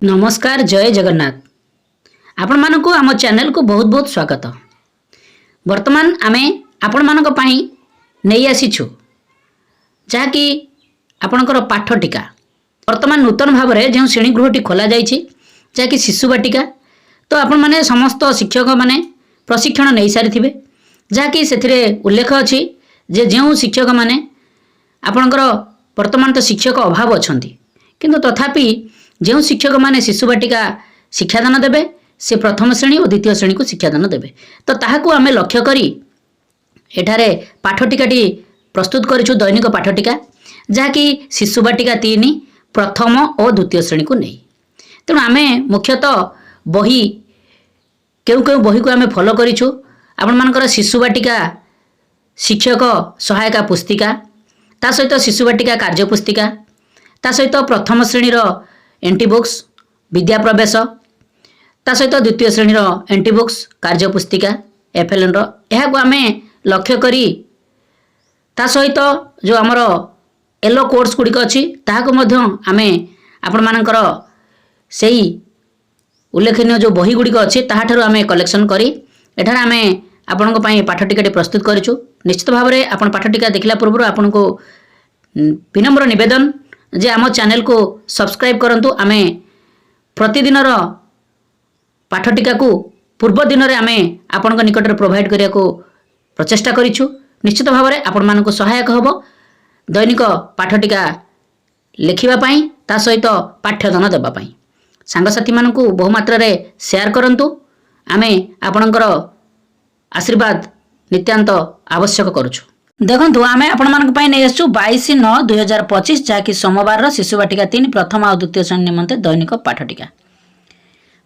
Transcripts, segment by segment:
नमस्कार जय जगन्नाथ आपण मानक आम चैनल को बहुत बहुत स्वागत। वर्तमान आमे आपण मानक पई नहीं आसीछु जहाँकि आपणकर पाठ टीका वर्तमान नूतन भाव में जो श्रेणीगृहटी खोल जाइए जहाँकि शिशु बाटिका तो आपण माने समस्त शिक्षक माने प्रशिक्षण नहीं सारी जहाँकि से उल्लेख अच्छी जे जो शिक्षक माने आपणकर वर्तमान तो शिक्षक अभाव अच्छा किंतु तथापि जो शिक्षक माने शिशु बाटिका शिक्षादान देवे से प्रथम श्रेणी और द्वितीय श्रेणी को शिक्षादान देवे तो ताहाकू आमे लक्ष्य करी एठारे पाठटिकाटी प्रस्तुत करिछु दैनिक पाठटिका जहाँकि शिशु बाटिका 3 प्रथम और द्वितीय श्रेणी को नहीं। तेणु आमे मुख्यतः बही केउ केउ बही को आमे फॉलो करिछु आपण मानकर शिशु बाटिका शिक्षक सहायता पुस्तिका ता सहित शिशु बाटिका कार्य पुस्तिका ता सहित प्रथम श्रेणी एंटी बुक्स विद्या प्रवेश ता सहित द्वितीय श्रेणी एंटी बुक्स कार्य पुस्तिका एफएलएन को आमे लक्ष्य करी ता सहित जो आमर येलो कोर्स गुड़िक अच्छी ताहाको मध्य आमे आपण मानकर सेही उल्लेखनीय जो बही गुड़िक अच्छी ताहाठारु आमे कलेक्शन करी एठार आमे आपनको पई पाठटिकाटी प्रस्तुत करिछु। निश्चित भाव में आपण पाठटिका देखला पूर्व आपनको विनम्र निवेदन जे आम चैनल को सब्सक्राइब करंतु आमे प्रतिदिन पाठटिका को पूर्व दिन में आमे आपण निकट में प्रोवाइड करिया को प्रचेष्टा करिछु। निश्चित भाव में आपण मानक सहायक हबो दैनिक पाठटिका लिखिबा पई ता सहित पाठ्यदान देबा पई सांगसाथी मानकू बहुमात्रा रे शेयर करंतु आमे आपणकर आशीर्वाद नित्यांत आवश्यक करुछु। देखो आम आपण नहीं आसु 22/9/2025 जहाँकि सोमवार शिशु बाटिका 3 प्रथम और द्वितीय श्रेणी निमंते दैनिक पाठटिका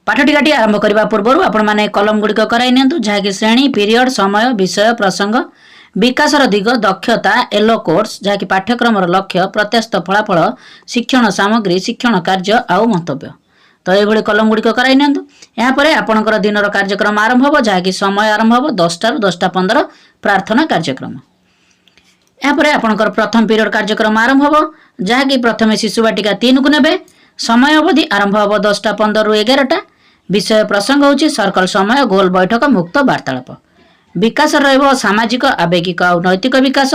पाठटिकाटी आरंभ करने पूर्व आपण मैंने कलम गुड़िक कराई नियंतु जहाँकि श्रेणी पीरियड समय विषय प्रसंग विकासर दिग दक्षता येलो कोर्स जहाँकि पाठ्यक्रम लक्ष्य प्रत्याशित फलाफल शिक्षण सामग्री शिक्षण कार्य आउ मंतव्य तो ये कलम गुड़िक कराई नियंतु। यापर आपणकर दिन कार्यक्रम आरंभ हो जहाँकि समय आरंभ हो 10 ରୁ 10:15 प्रार्थना कार्यक्रम। यापर आपणकर प्रथम पीरियड कार्यक्रम आरंभ हो जहाँकि प्रथम शिशु बाटिका 3 को नेबे समय अवधि आरंभ हो 10:15 ରୁ 11ଟା विषय प्रसंग होची सर्कल समय गोल बैठक मुक्त वार्तालाप विकास रहइबो सामाजिक आवेगिक और नैतिक विकास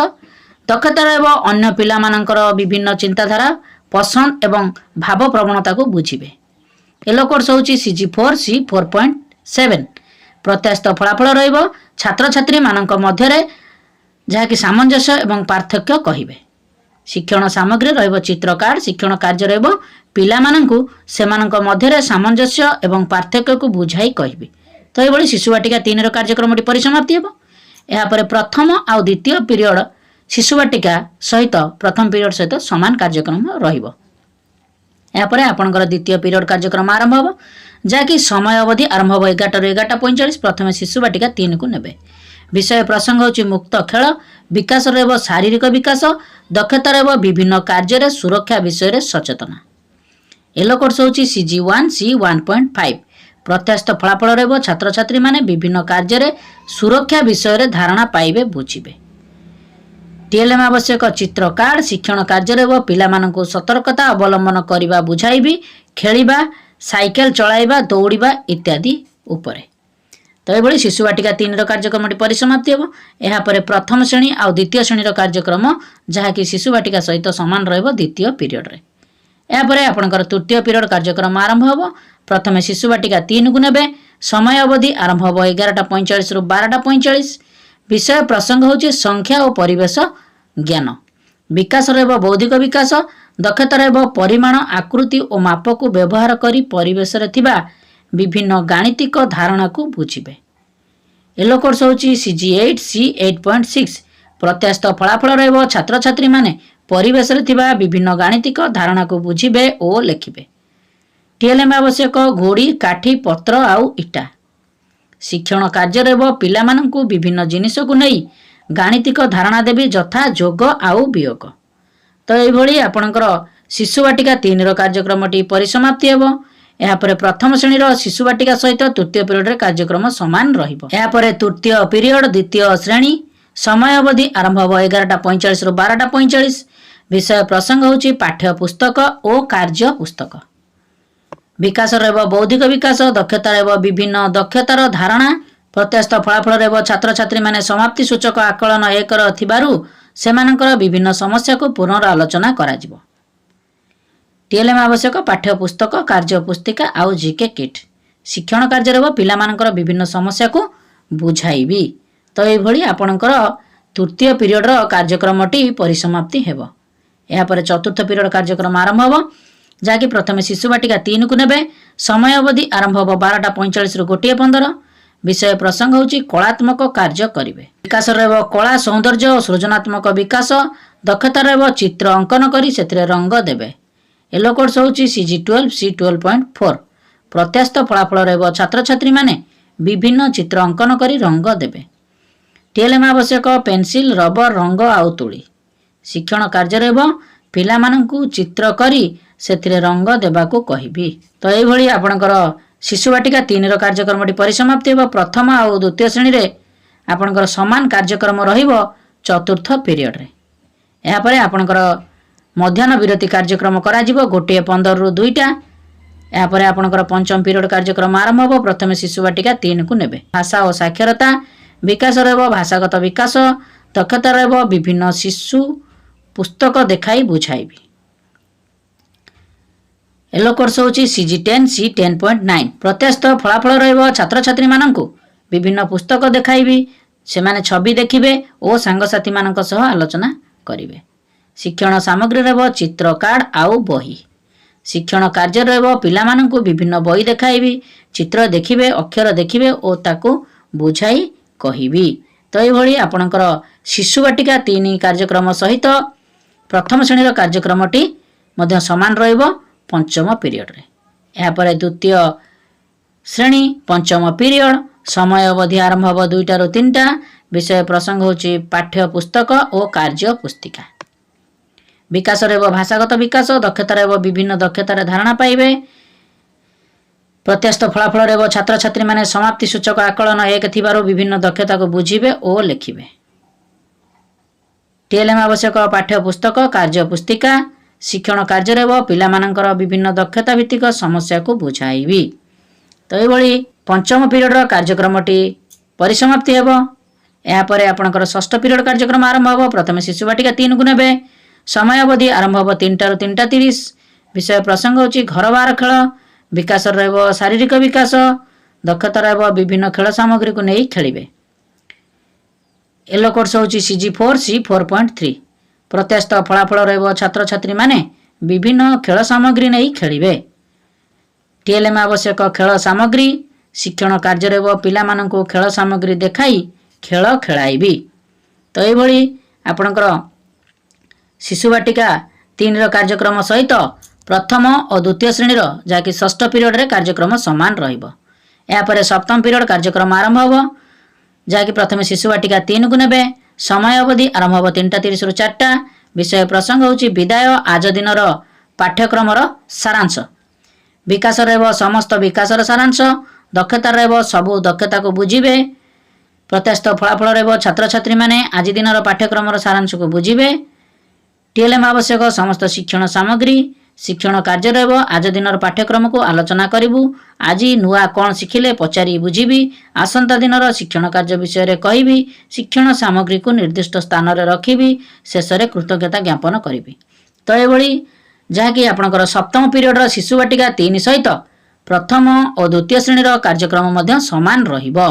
दक्षता रहइबो अन्य पिला मानकर विभिन्न चिंताधारा पसंद एवं भाव प्रवणता को बुझिबे। येलो कोर्स होची CG4 C4.7 प्रत्याशित फलाफल रहइबो छात्र छात्री मानक मध्यरे जहाँकि सामंजस्य एवं पार्थक्य कहिबे। शिक्षण सामग्री रहिबो चित्र कार्ड शिक्षण कार्य रहिबो पिला माननकु सेमानक मध्यरे सामंजस्य एवं पार्थक्य को बुझाई कहिबे। तो ये शिशु बाटिका 3 कार्यक्रम परिसमाप्ति हेबो। यापर प्रथम और द्वितीय पीरियड शिशु बाटिका सहित प्रथम पीरियड सहित समान कार्यक्रम रहिबो। यापर आपणकर द्वितीय पीरियड कार्यक्रम आरंभ हो जहाँकि समय अवधि आरंभ हो 11 ରୁ 11:45 प्रथम शिशु बाटिका 3 को नेबे विषय प्रसंग होची मुक्त खेल विकास रहइबो शारीरिक विकास दक्षता रहइबो विभिन्न कार्य सुरक्षा विषय रे सचेतना। येलो कोर्स होची CG1 C1.5 प्रत्याशित फलाफल रहइबो छात्र छात्री माने विभिन्न कार्य सुरक्षा विषय रे धारणा पाइबे बुझिबे। TLM आवश्यक चित्र कार्ड शिक्षण कार्य रहइबो पिला माननको सतर्कता अवलंबन करिबा बुझाइबी खेलिबा साइकेल चलाइबा दौड़िबा इत्यादि उपरे। तो ये शिशु बाटिका 3 कार्यक्रम परिसमाप्ति हो। यापर प्रथम श्रेणी और द्वितीय श्रेणी कार्यक्रम जहाँकि शिशु बाटिका सहित सामान रहिबो द्वितीय पीरियड रे। यापर आपणकर तृतीय पीरियड कार्यक्रम आरंभ हो प्रथम शिशु बाटिका 3 को नेबे समय अवधि आरंभ हो 11:45 ରୁ 12:45 विषय प्रसंग होची संख्या और परिवेश ज्ञान विकास रहइबो बौद्धिक विकास दक्षता रहइबो परिमाण आकृति और माप को व्यवहार करी परिवेश रे थिबा विभिन्न गाणितिक धारणा को बुझिबे। येलो कोर्स होची CG8 C8.6 प्रत्याशित फलाफल रहइबो छात्र छात्री माने परिवेश रे थिबा विभिन्न गाणितिक धारणा को बुझिबे और लिखिबे। TLM आवश्यक घोड़ी काठी पत्र आउ इटा शिक्षण कार्य रहइबो पिला माननकु विभिन्न जिनिस को नहीं गाणितिक धारणा देबी यथा जोग आउ वियोग। तो एभली आपणकर शिशु बाटिका 3 कार्यक्रम परिसमाप्ति हेबो। यापर प्रथम श्रेणी शिशु बाटिका सहित तृतीय पीरियड कार्यक्रम सामान रहिबो। यापर तृतीय पीरियड द्वितीय श्रेणी समय अवधि आरंभ हो 11:45 ରୁ 12:45 विषय प्रसंग होची पाठ्य पुस्तक और कार्य पुस्तक विकास रहब बौद्धिक विकास दक्षता रहब विभिन्न दक्षतार धारणा प्रत्यास्थ फलाफल रहब छात्र छात्री माने समाप्ति सूचक आकलन 1 थिबारु सेमानकर विभिन्न समस्या को पुनरालोचना कराजिबो। टीएलएम आवश्यक पाठ्य पुस्तक कार्य पुस्तिका आउ जीके किट शिक्षण कार्य रहब पिलामानकर विभिन्न समस्या को बुझाइबी। तो एभली आपणकर तृतीय पीरियड रो कार्यक्रमटी परिसमाप्ति हेबो। या पर चतुर्थ पीरियड कार्यक्रम आरंभ होबो जाकि प्रथमे शिशु बाटिका 3 को नेबे। समय अवधि आरंभ होबो 12:45 रु 1:15। विषय प्रसंग होची कलात्मक कार्य करिवे। विकास रहबो कला सौंदर्य और सृजनात्मक विकास दक्षता रहबो चित्र अंकन करी सेथिरे रंग देबे। येलो कोर्स होची CG12 C12.4। प्रत्यास्थ फलाफल रहबो छात्र छात्री माने विभिन्न चित्र अंकन करी रंग देबे। टीएलएम आवश्यक पेंसिल रबर रंग आउ तुली। शिक्षण कार्य रहबो पिला माननकु चित्र करी सेथिरे रंग देबाको कहिबी। तो एई भली आपनकर शिशु बाटिका 3 रो कार्यक्रमटी परिसमाप्ति हेबो। प्रथम आउ द्वितीय श्रेणी रे आपनकर समान कार्यक्रम रहिबो चतुर्थ पीरियड रे। या परे आपनकर मध्याह्न विरति कार्यक्रम करा जिवो 1:15 रु 2टा। या परे आपनकर पंचम पीरियड कार्यक्रम आरंभ होबो। प्रथमे शिशु बाटिका 3 को नेबे। भाषा और साक्षरता विकास रहबो भाषागत विकास दक्षता रहबो विभिन्न शिशु पुस्तक देखाई बुझाइबी। येलो कोर्स होची CG10 C10.9। प्रत्यास्थ फलाफल रहबो छात्र छात्री माननकु विभिन्न पुस्तक देखाइबी से माने छवि देखिबे और सांगसाथी माननक सह आलोचना करिवे। शिक्षण सामग्री रहबो चित्र कार्ड आउ बही। शिक्षण कार्य रहबो पिला माननकु विभिन्न बही देखाइबी चित्र देखिबे अक्षर देखिबे और ताकू बुझाई कहिबी। तो एई भली आपनकर शिशु बाटिका 3 कार्यक्रम सहित प्रथम श्रेणी रो कार्यक्रमटी मध्य समान रहबो पंचम पीरियड रे। या परे द्वितीय श्रेणी पंचम पीरियड समय अवधि आरंभ होबो 2टा रु 3टा। विषय प्रसंग होची पाठ्य पुस्तक और कार्य पुस्तिका। विकास रहबो भाषागत विकास दक्षता रहबो विभिन्न दक्षतार धारणा पाइबे। प्रत्यास्थ फलाफल रहबो छात्र छात्री माने समाप्ति सूचक आकलन 1 थिबारु विभिन्न दक्षता को बुझिबे और लिखिबे। टीएलएम आवश्यक पाठ्य पुस्तक कार्य पुस्तिका शिक्षण कार्य रहबो पिला मानकर विभिन्न दक्षता भित्तिक समस्या को बुझाइबी। तो एभली पंचम पीरियड रो कार्यक्रमटी परिसमाप्ति हेबो। या परे आपनकर षष्ठ पीरियड कार्यक्रम आरंभ होबो। प्रथमे शिशु बाटिका 3 को नेबे। समय अवधि आरंभ होबो 3टा रु 3:30। विषय प्रसंग होची घर बाहर खेल विकास रहबो शारीरिक विकास दक्षता रहबो विभिन्न खेल सामग्री को नेई खेलिबे। येलो कोर्स होची CG4 C4.3। प्रत्यास्थ फलाफल रहबो छात्र छात्री माने विभिन्न खेल सामग्री नेई खेलिबे। टीएलएम आवश्यक खेल सामग्री शिक्षण कार्य रहबो पिला माननकु खेल सामग्री देखाई खेल खेलाइबी। तो एई भली आपनकर शिशु बाटिका 3 रो कार्यक्रम सहित प्रथम और द्वितीय श्रेणी रो जाकि षष्ठ पीरियड रे कार्यक्रम समान रहिबो। या परे सप्तम पीरियड कार्यक्रम आरंभ होबो जाकि प्रथमे शिशु बाटिका 3 को नेबे। समय अवधि आरंभ होबो 3:30 रु 4टा। विषय प्रसंग होची विदाय आज दिन रो पाठ्यक्रम रो सारांश। विकास रहबो समस्त विकास रो सारांश दक्षता रहबो सबु दक्षता को बुझिबे। प्रत्यास्थ फलाफल रहबो छात्र छात्री माने आज दिन रो पाठ्यक्रम रो सारांश को बुझिबे। टीएलएम आवश्यक समस्त शिक्षण सामग्री शिक्षण कार्य रहबो आज दिन रो पाठ्यक्रम को आलोचना करिवु। आज नुआ कोन शिखिले पचारि बुझिबी। आसंता दिन रो शिक्षण कार्य विषय रे कहिबी। शिक्षण सामग्री को निर्दिष्ट स्थान रे रखिबी। शेष रे कृतज्ञता ज्ञापन करिबी। तो एभली जहाँकि आपनकर सप्तम पीरियड रो शिशु बाटिका 3 सहित प्रथम और द्वितीय श्रेणी रो कार्यक्रम मध्य समान रहिबो।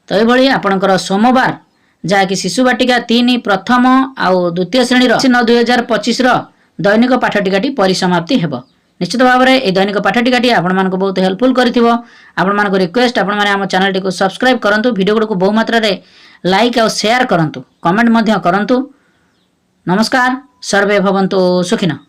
तो एभली आपनकर सोमवार जहाँकि शिशु बाटिका 3 प्रथम आउ द्वितीय श्रेणी रो 2025 रो दैनिक पाठटिकाटी परिसमाप्ति हेबो। निश्चित भाव में ये दैनिक पाठटिकाटी आपण मानको बहुत हेल्पफुल करिथिबो। आपण मानको रिक्वेस्ट आपण माने हम चैनल टी को सब्सक्राइब करंतु वीडियो को बहु मात्रा रे लाइक और शेयर करंतु कमेंट मध्य करंतु। नमस्कार सर्वे भवन्तु सुखिनः।